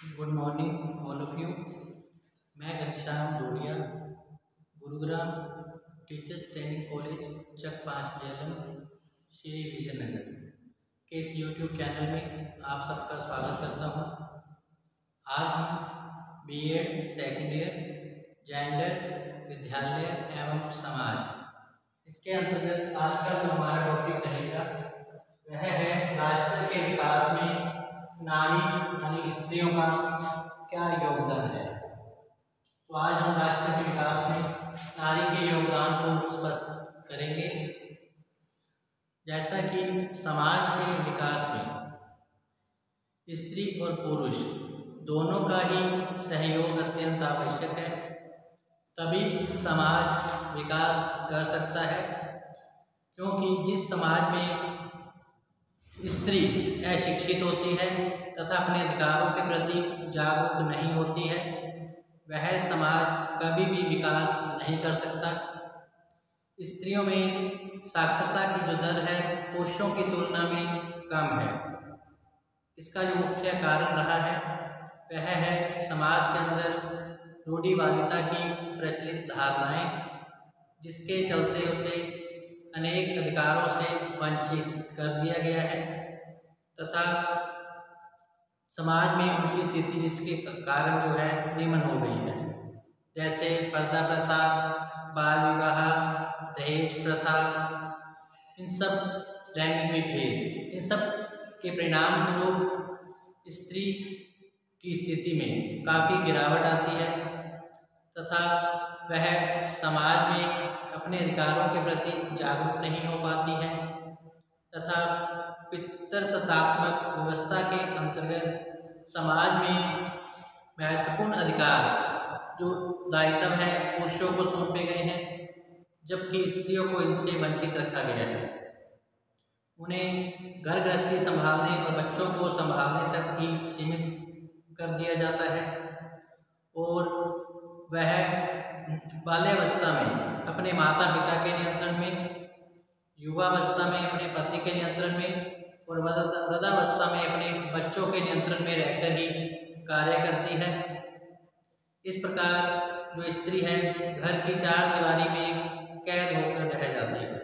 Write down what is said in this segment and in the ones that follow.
Good morning all of you. मैं Ghanshyam Dodiya, Gurugram teachers training college Chak 5 Jhelum, Shri Vijaynagar के इस यूट्यूब चैनल में आप सबका स्वागत करता हूं। आज हम बीएड सेकेंड ईयर जेंडर, विद्यालय एवं समाज, इसके अंतर्गत आज का जो हमारा टॉपिक रहेगा वह है राष्ट्र के विकास में नारी यानी स्त्रियों का क्या योगदान है। तो आज हम राष्ट्र के विकास में नारी के योगदान को स्पष्ट करेंगे। जैसा कि समाज के विकास में स्त्री और पुरुष दोनों का ही सहयोग अत्यंत आवश्यक है, तभी समाज विकास कर सकता है। क्योंकि जिस समाज में स्त्री अशिक्षित होती है तथा अपने अधिकारों के प्रति जागरूक नहीं होती है, वह समाज कभी भी विकास नहीं कर सकता। स्त्रियों में साक्षरता की जो दर है पुरुषों की तुलना में कम है। इसका जो मुख्य कारण रहा है वह है समाज के अंदर रूढ़िवादिता की प्रचलित धारणाएं, जिसके चलते उसे अनेक अधिकारों से वंचित कर दिया गया है तथा समाज में उनकी स्थिति जिसके कारण जो है निम्न हो गई है। जैसे पर्दा प्रथा, बाल विवाह, दहेज प्रथा, इन सब लैंगिक भेद, इन सब के परिणाम स्वरूप स्त्री की स्थिति में काफ़ी गिरावट आती है तथा वह समाज में अपने अधिकारों के प्रति जागरूक नहीं हो पाती है तथा पितृसत्तात्मक व्यवस्था के अंतर्गत समाज में महत्वपूर्ण अधिकार जो दायित्व है पुरुषों को सौंपे गए हैं, जबकि स्त्रियों को इनसे वंचित रखा गया है। उन्हें घर गृहस्थी संभालने और बच्चों को संभालने तक ही सीमित कर दिया जाता है और वह बाल्यावस्था में अपने माता पिता के नियंत्रण में, युवावस्था में अपने पति के नियंत्रण में और वृद्धावस्था में अपने बच्चों के नियंत्रण में रहकर ही कार्य करती है। इस प्रकार जो स्त्री है घर की चार दीवारी में कैद होकर रह जाती है।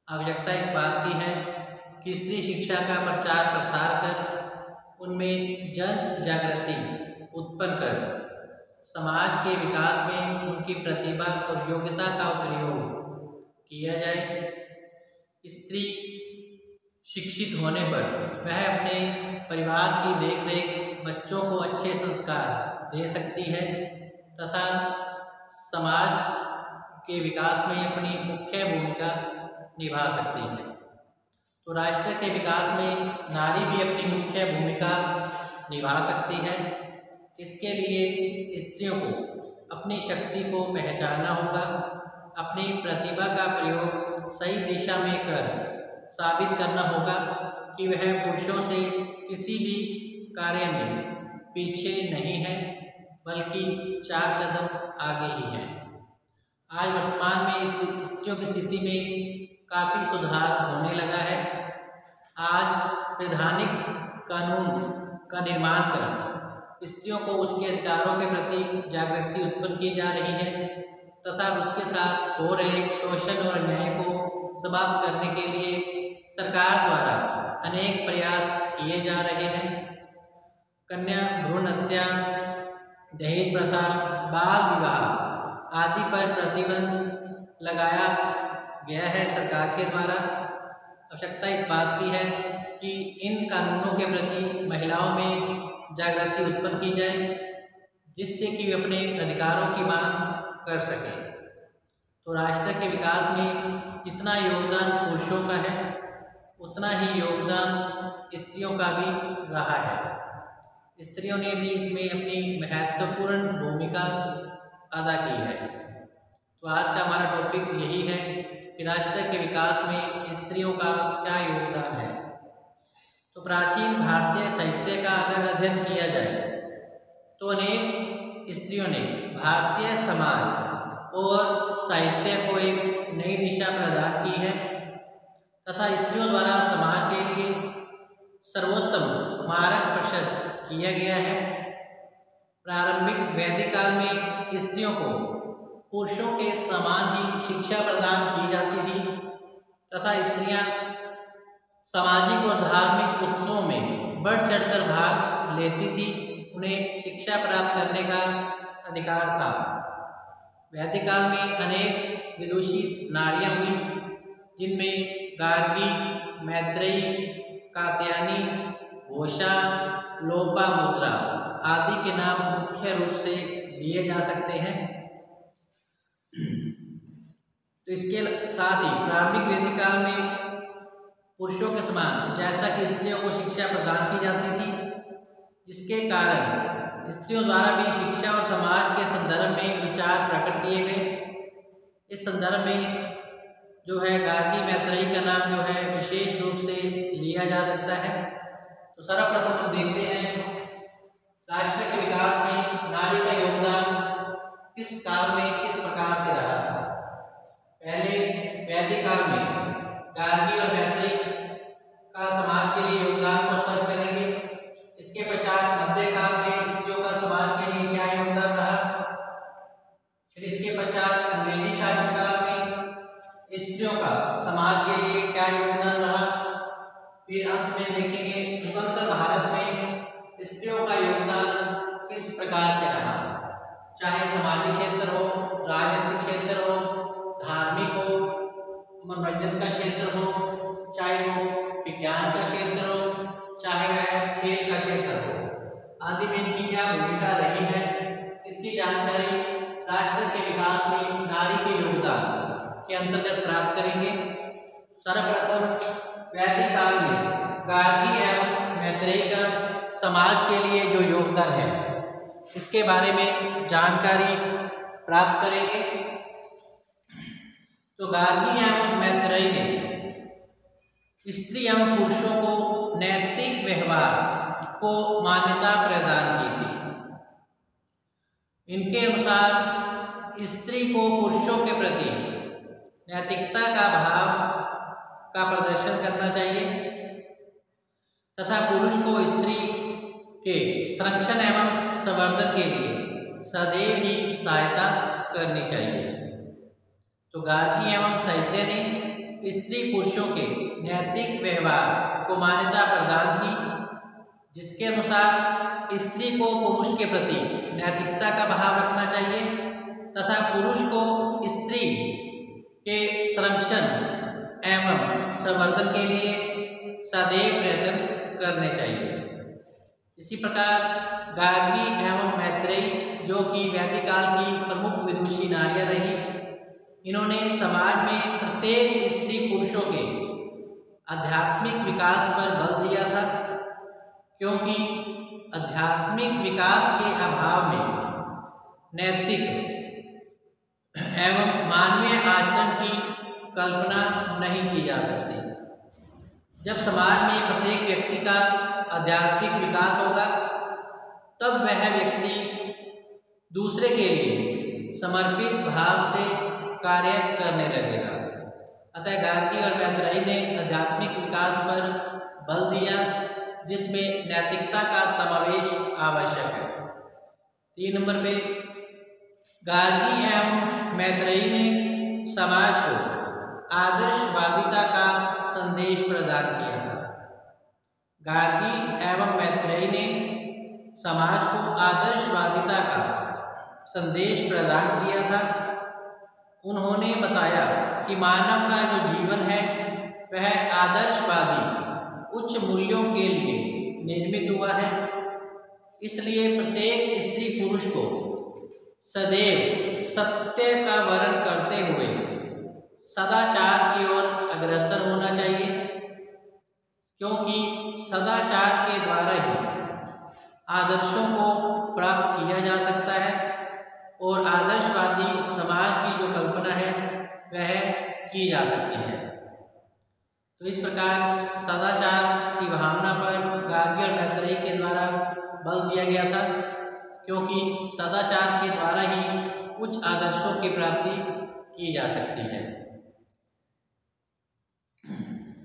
आवश्यकता इस बात की है कि स्त्री शिक्षा का प्रचार प्रसार कर उनमें जन जागृति उत्पन्न कर समाज के विकास में उनकी प्रतिभा और योग्यता का प्रयोग किया जाए। स्त्री शिक्षित होने पर वह अपने परिवार की देखरेख, बच्चों को अच्छे संस्कार दे सकती है तथा समाज के विकास में अपनी मुख्य भूमिका निभा सकती है। तो राष्ट्र के विकास में नारी भी अपनी मुख्य भूमिका निभा सकती है। इसके लिए स्त्रियों को अपनी शक्ति को पहचानना होगा, अपनी प्रतिभा का प्रयोग सही दिशा में कर साबित करना होगा कि वह पुरुषों से किसी भी कार्य में पीछे नहीं है, बल्कि 4 कदम आगे ही है। आज वर्तमान में स्त्रियों की स्थिति में काफ़ी सुधार होने लगा है। आज वैधानिक कानून का निर्माण कर स्त्रियों को उसके अधिकारों के प्रति जागृति उत्पन्न की जा रही है तथा उसके साथ हो रहे शोषण और अन्याय को समाप्त करने के लिए सरकार द्वारा अनेक प्रयास किए जा रहे हैं। कन्या भ्रूण हत्या, दहेज प्रथा, बाल विवाह आदि पर प्रतिबंध लगाया गया है सरकार के द्वारा। आवश्यकता इस बात की है कि इन कानूनों के प्रति महिलाओं में जागृति उत्पन्न की जाए, जिससे कि वे अपने अधिकारों की मांग कर सकें। तो राष्ट्र के विकास में जितना योगदान पुरुषों का है उतना ही योगदान स्त्रियों का भी रहा है। स्त्रियों ने भी इसमें अपनी महत्वपूर्ण भूमिका अदा की है। तो आज का हमारा टॉपिक यही है कि राष्ट्र के विकास में स्त्रियों का क्या योगदान है। तो प्राचीन भारतीय साहित्य का अगर अध्ययन किया जाए तो अनेक स्त्रियों ने भारतीय समाज और साहित्य को एक नई दिशा प्रदान की है तथा स्त्रियों द्वारा समाज के लिए सर्वोत्तम मार्ग प्रशस्त किया गया है। प्रारंभिक वैदिक काल में स्त्रियों को पुरुषों के समान ही शिक्षा प्रदान की जाती थी तथा स्त्रियां सामाजिक और धार्मिक उत्सवों में बढ़ चढ़कर भाग लेती थी। उन्हें शिक्षा प्राप्त करने का अधिकार था। वैदिक काल में अनेक विदुषी नारियां हुई, जिनमें गार्गी, मैत्रेयी, कात्यायनी, घोषा, लोपामुद्रा आदि के नाम मुख्य रूप से लिए जा सकते हैं। तो इसके साथ ही प्रारंभिक वैदिक काल में पुरुषों के समान जैसा कि स्त्रियों को शिक्षा प्रदान की जाती थी, जिसके कारण स्त्रियों द्वारा भी शिक्षा और समाज के संदर्भ में विचार प्रकट किए गए। इस संदर्भ में जो है गार्गी, मैत्रेयी का नाम जो है विशेष रूप से लिया जा सकता है। तो सर्वप्रथम हम देखते हैं राष्ट्र के विकास में नारी का योगदान किस काल में किस प्रकार से रहा था। पहले वैदिक काल में गार्गी और मैत्रेयी का समाज के लिए योगदान को स्पष्ट करेंगे। इसके पश्चात मध्यकाल में स्त्रियों का समाज के लिए क्या योगदान रहा। फिर इसके पश्चात अंग्रेजी शासन काल में स्त्रियों का समाज के लिए क्या योगदान रहा। फिर अंत में देखेंगे स्वतंत्र भारत में स्त्रियों का योगदान किस प्रकार से रहा, चाहे सामाजिक क्षेत्र हो, राजनीतिक क्षेत्र हो, धार्मिक हो, मनोरंजन का क्षेत्र हो, चाहे वो विज्ञान का क्षेत्र हो, चाहे वह खेल का क्षेत्र हो, आदि में इनकी क्या भूमिका रही है। इसकी जानकारी राष्ट्र के विकास में नारी के योगदान के अंतर्गत प्राप्त करेंगे। सर्वप्रथम वैदिक काल में गार्गी एवं मैत्रेयी का समाज के लिए जो योगदान है, इसके बारे में जानकारी प्राप्त करेंगे। तो गार्गी एवं मैत्रेयी ने स्त्री एवं पुरुषों को नैतिक व्यवहार को मान्यता प्रदान की थी। इनके अनुसार स्त्री को पुरुषों के प्रति नैतिकता का भाव का प्रदर्शन करना चाहिए तथा पुरुष को स्त्री के संरक्षण एवं संवर्धन के लिए सदैव ही सहायता करनी चाहिए। तो गार्गी एवं साहित्य ने स्त्री पुरुषों के नैतिक व्यवहार को मान्यता प्रदान की, जिसके अनुसार स्त्री को पुरुष के प्रति नैतिकता का भाव रखना चाहिए तथा पुरुष को स्त्री के संरक्षण एवं संवर्धन के लिए सदैव प्रयत्न करने चाहिए। इसी प्रकार गार्गी एवं मैत्रेयी, जो कि वैदिक काल की प्रमुख विदुषी नारियां रही, इन्होंने समाज में प्रत्येक स्त्री पुरुषों के आध्यात्मिक विकास पर बल दिया था, क्योंकि आध्यात्मिक विकास के अभाव में नैतिक एवं मानवीय आचरण की कल्पना नहीं की जा सकती। जब समाज में प्रत्येक व्यक्ति का आध्यात्मिक विकास होगा, तब वह व्यक्ति दूसरे के लिए समर्पित भाव से कार्य करने लगेगा। अतः गार्गी और मैत्रेयी ने आध्यात्मिक विकास पर बल दिया, जिसमें नैतिकता का समावेश आवश्यक है। 3 नंबर पे गार्गी एवं मैत्रेयी ने समाज को आदर्शवादिता का संदेश प्रदान किया था। गार्गी एवं मैत्रेयी ने समाज को आदर्शवादिता का संदेश प्रदान किया था। उन्होंने बताया कि मानव का जो जीवन है वह आदर्शवादी उच्च मूल्यों के लिए निर्मित हुआ है। इसलिए प्रत्येक स्त्री पुरुष को सदैव सत्य का वर्ण करते हुए सदाचार की ओर अग्रसर होना चाहिए, क्योंकि सदाचार के द्वारा ही आदर्शों को प्राप्त किया जा सकता है और आदर्शवादी समाज की जो कल्पना है वह की जा सकती है। तो इस प्रकार सदाचार की भावना पर गार्गी और मैत्रेयी के द्वारा बल दिया गया था, क्योंकि सदाचार के द्वारा ही उच्च आदर्शों की प्राप्ति की जा सकती है।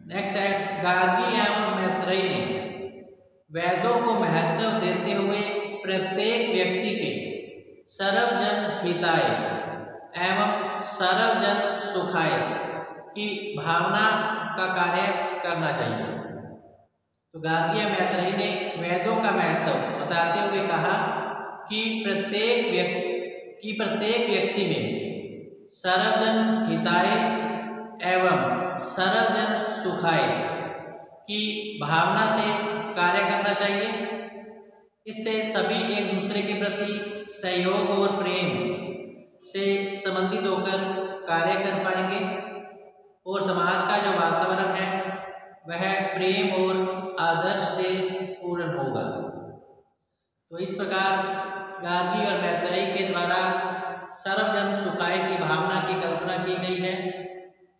नेक्स्ट है गार्गी एवं मैत्रेयी ने वेदों को महत्व देते हुए प्रत्येक व्यक्ति के सर्वजन हिताय एवं सर्वजन सुखाय की भावना का कार्य करना चाहिए। तो गार्गी और मैत्रेयी ने वेदों का महत्व बताते हुए कहा कि प्रत्येक व्यक्ति में सर्वजन हिताय एवं सर्वजन सुखाय की भावना से कार्य करना चाहिए। इससे सभी एक दूसरे के प्रति सहयोग और प्रेम से संबंधित होकर कार्य कर पाएंगे और समाज का जो वातावरण है वह प्रेम और आदर्श से पूर्ण होगा। तो इस प्रकार गार्गी और मैत्रेयी के द्वारा सर्वजन सुखाय की भावना की कल्पना की गई है,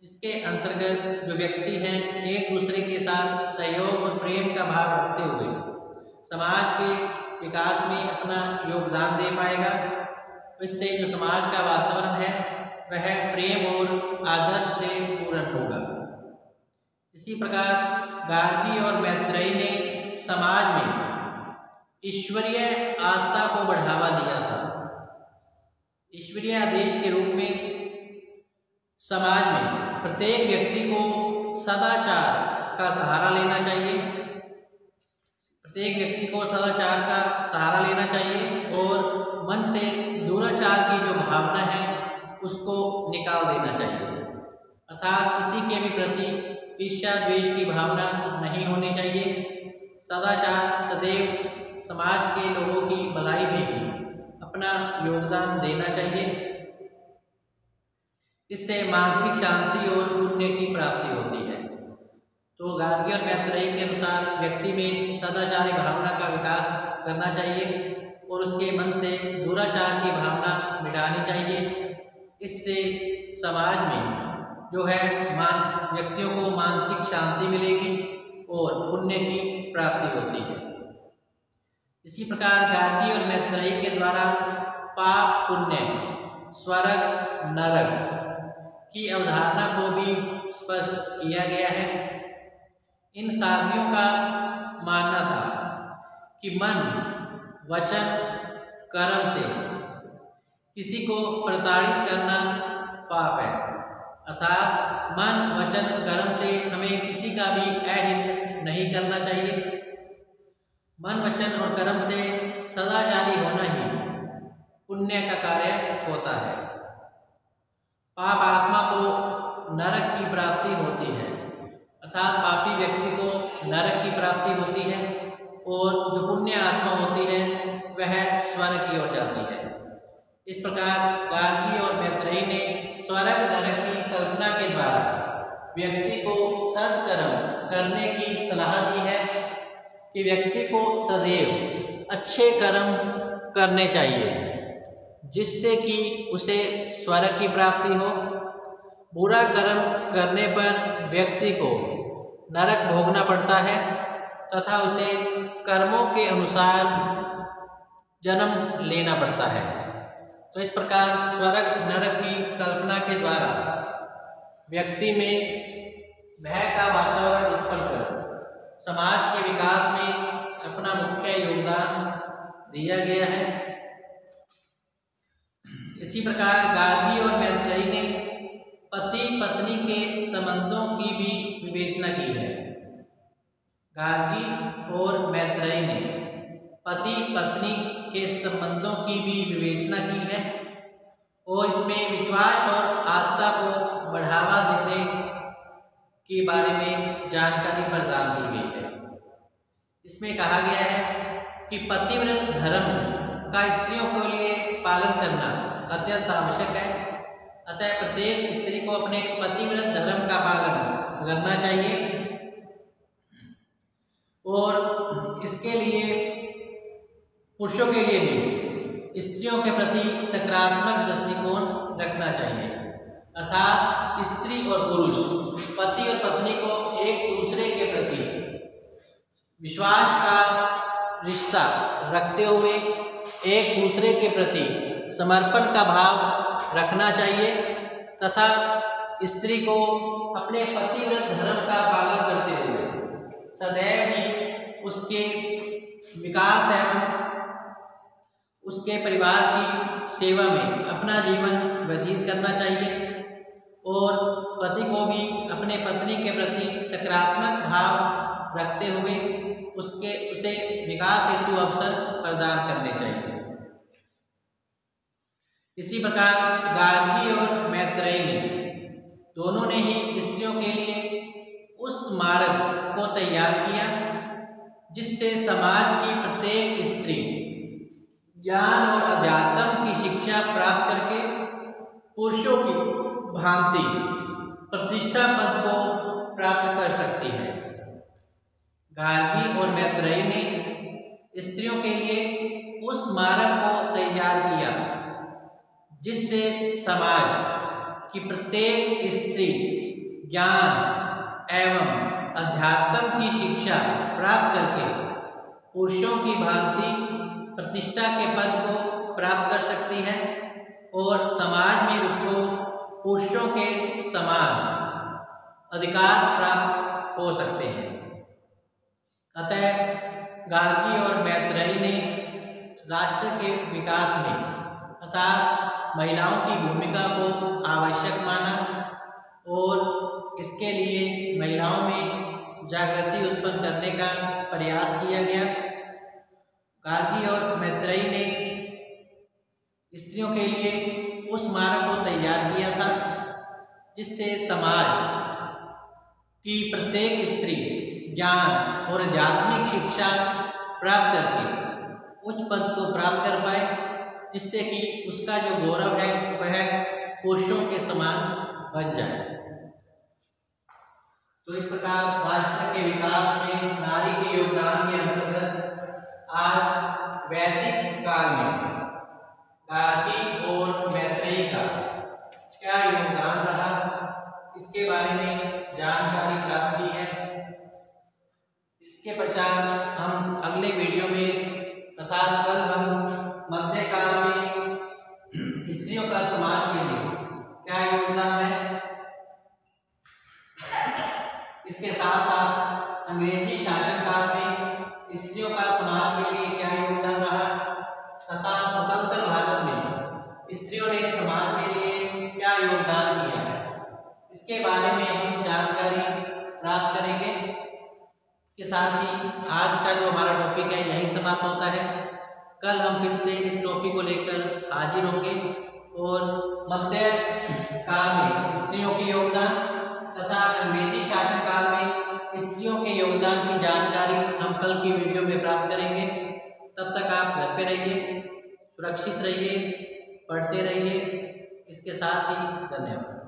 जिसके अंतर्गत जो व्यक्ति हैं एक दूसरे के साथ सहयोग और प्रेम का भाव रखते हुए समाज के विकास में अपना योगदान दे पाएगा। इससे जो समाज का वातावरण है वह प्रेम और आदर्श से पूर्ण होगा। इसी प्रकार गार्गी और मैत्रेयी ने समाज में ईश्वरीय आस्था को बढ़ावा दिया था। ईश्वरीय आदेश के रूप में समाज में प्रत्येक व्यक्ति को सदाचार का सहारा लेना चाहिए। प्रत्येक व्यक्ति को सदाचार का सहारा लेना चाहिए और मन से दुराचार की जो भावना है उसको निकाल देना चाहिए। अर्थात किसी के भी प्रति ईर्ष्या द्वेष की भावना नहीं होनी चाहिए। सदाचार सदैव समाज के लोगों की भलाई में ही अपना योगदान देना चाहिए। इससे मानसिक शांति और पुण्य की प्राप्ति होती है। तो गार्गी और मैत्रेयी के अनुसार व्यक्ति में सदाचारी भावना का विकास करना चाहिए और उसके मन से दुराचार की भावना मिटानी चाहिए। इससे समाज में जो है व्यक्तियों को मानसिक शांति मिलेगी और पुण्य की प्राप्ति होती है। इसी प्रकार गार्गी और मैत्रेयी के द्वारा पाप पुण्य, स्वर्ग नरक की अवधारणा को भी स्पष्ट किया गया है। इन साधुओं का मानना था कि मन वचन कर्म से किसी को प्रताड़ित करना पाप है। अर्थात मन वचन कर्म से हमें किसी का भी अहित नहीं करना चाहिए। मन वचन और कर्म से सदाचारी होना ही पुण्य का कार्य होता है। पाप आत्मा को नरक की प्राप्ति होती है, अर्थात पापी व्यक्ति को नरक की प्राप्ति होती है और जो पुण्य आत्मा होती है वह स्वर्ग की ओर जाती है। इस प्रकार गार्गी और मैत्रेयी ने स्वर्ग नरक की कल्पना के द्वारा व्यक्ति को सत्कर्म करने की सलाह दी है कि व्यक्ति को सदैव अच्छे कर्म करने चाहिए, जिससे कि उसे स्वर्ग की प्राप्ति हो। बुरा कर्म करने पर व्यक्ति को नरक भोगना पड़ता है तथा उसे कर्मों के अनुसार जन्म लेना पड़ता है। तो इस प्रकार स्वर्ग नरक की कल्पना के द्वारा व्यक्ति में भय का वातावरण उत्पन्न कर समाज के विकास में अपना मुख्य योगदान दिया गया है। इसी प्रकार गार्गी और मैत्रेयी ने पति पत्नी के संबंधों की भी विवेचना की है। गार्गी और मैत्रेयी ने पति पत्नी के संबंधों की भी विवेचना की है और इसमें विश्वास और आस्था को बढ़ावा देने के बारे में जानकारी प्रदान की गई है। इसमें कहा गया है कि पतिव्रत धर्म का स्त्रियों के लिए पालन करना अत्यंत आवश्यक है। अतः प्रत्येक स्त्री को अपने पतिव्रत धर्म का पालन करना चाहिए और इसके लिए पुरुषों के लिए भी स्त्रियों के प्रति सकारात्मक दृष्टिकोण रखना चाहिए। अर्थात स्त्री और पुरुष पति और पत्नी को एक दूसरे के प्रति विश्वास का रिश्ता रखते हुए एक दूसरे के प्रति समर्पण का भाव रखना चाहिए तथा स्त्री को अपने पतिव्रत धर्म का पालन करते हुए सदैव ही उसके विकास एवं उसके परिवार की सेवा में अपना जीवन व्यतीत करना चाहिए और पति को भी अपने पत्नी के प्रति सकारात्मक भाव रखते हुए उसे विकास हेतु अवसर प्रदान करने चाहिए। इसी प्रकार गार्गी और मैत्रेयी ने दोनों ने ही स्त्रियों के लिए उस मार्ग को तैयार किया जिससे समाज की प्रत्येक स्त्री ज्ञान और अध्यात्म की शिक्षा प्राप्त करके पुरुषों की भांति प्रतिष्ठा पद को प्राप्त कर सकती है। गार्गी और मैत्रेयी ने स्त्रियों के लिए उस मार्ग को तैयार किया जिससे समाज की प्रत्येक स्त्री ज्ञान एवं अध्यात्म की शिक्षा प्राप्त करके पुरुषों की भांति प्रतिष्ठा के पद को प्राप्त कर सकती है और समाज में उसको पुरुषों के समान अधिकार प्राप्त हो सकते हैं। अतः गार्गी और मैत्रेयी ने राष्ट्र के विकास में तथा महिलाओं की भूमिका को आवश्यक माना और इसके लिए महिलाओं में जागृति उत्पन्न करने का प्रयास किया गया। गार्गी और मैत्रेयी ने स्त्रियों के लिए उस मार्ग को तैयार किया था जिससे समाज की प्रत्येक स्त्री ज्ञान और आध्यात्मिक शिक्षा प्राप्त करके उच्च पद को प्राप्त कर पाए, जिससे कि उसका जो गौरव है वह पुरुषों के समान बन जाए। तो इस प्रकार राष्ट्र के विकास में नारी के योगदान के अंतर्गत आज वैदिक काल में गार्गी और मैत्रेयी का क्या योगदान रहा, इसके बारे में जानकारी प्राप्त की है। इसके पश्चात हम अगले वीडियो में तथा कल हम मध्यकाल में स्त्रियों का समाज के लिए क्या योगदान है, इसके साथ साथ अंग्रेजी शासनकाल में स्त्रियों का समाज के लिए क्या योगदान रहा तथा स्वतंत्र भारत में स्त्रियों ने समाज के लिए क्या योगदान किया है, इसके बारे में हम जानकारी प्राप्त करेंगे। इसके साथ ही आज का जो हमारा टॉपिक है यही समाप्त होता है। कल हम फिर से इस टॉपिक को लेकर हाजिर होंगे और मध्य काल में स्त्रियों के योगदान तथा अंग्रेजी शासन काल में स्त्रियों के योगदान की जानकारी हम कल की वीडियो में प्राप्त करेंगे। तब तक आप घर पे रहिए, सुरक्षित रहिए, पढ़ते रहिए। इसके साथ ही धन्यवाद।